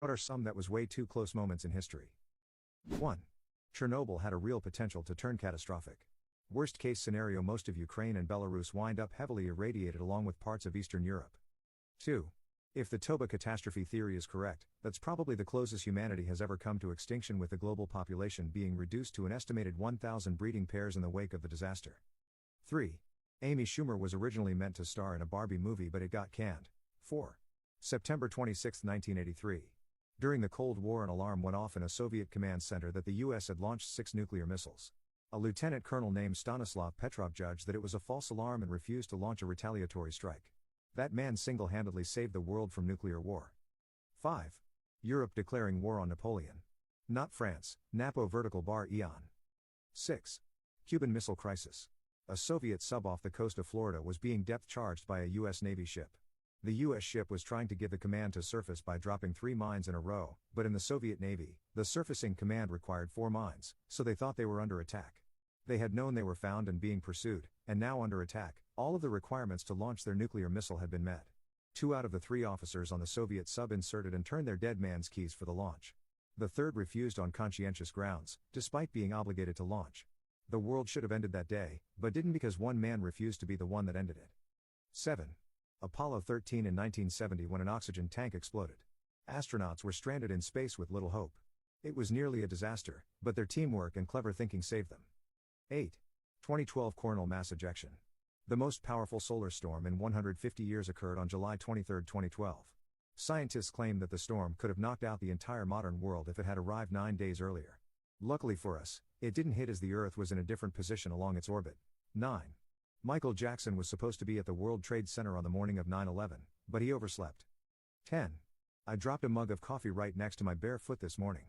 What are some that was way too close moments in history? 1. Chernobyl had a real potential to turn catastrophic. Worst case scenario, most of Ukraine and Belarus wind up heavily irradiated along with parts of Eastern Europe. 2. If the Toba catastrophe theory is correct, that's probably the closest humanity has ever come to extinction, with the global population being reduced to an estimated 1,000 breeding pairs in the wake of the disaster. 3. Amy Schumer was originally meant to star in a Barbie movie, but it got canned. 4. September 26, 1983. During the Cold War, an alarm went off in a Soviet command center that the US had launched 6 nuclear missiles. A lieutenant colonel named Stanislav Petrov judged that it was a false alarm and refused to launch a retaliatory strike. That man single-handedly saved the world from nuclear war. 5. Europe declaring war on Napoleon. Not France, Napo vertical bar Eon. 6. Cuban Missile Crisis. A Soviet sub off the coast of Florida was being depth-charged by a US Navy ship. The US ship was trying to give the command to surface by dropping 3 mines in a row, but in the Soviet Navy, the surfacing command required 4 mines, so they thought they were under attack. They had known they were found and being pursued, and now under attack. All of the requirements to launch their nuclear missile had been met. 2 out of the 3 officers on the Soviet sub inserted and turned their dead man's keys for the launch. The third refused on conscientious grounds, despite being obligated to launch. The world should have ended that day, but didn't, because one man refused to be the one that ended it. 7. Apollo 13 in 1970, when an oxygen tank exploded. Astronauts were stranded in space with little hope. It was nearly a disaster, but their teamwork and clever thinking saved them. 8. 2012 coronal mass ejection. The most powerful solar storm in 150 years occurred on July 23, 2012. Scientists claim that the storm could have knocked out the entire modern world if it had arrived 9 days earlier. Luckily for us, it didn't hit, as the Earth was in a different position along its orbit. 9. Michael Jackson was supposed to be at the World Trade Center on the morning of 9/11, but he overslept. 10. I dropped a mug of coffee right next to my bare foot this morning.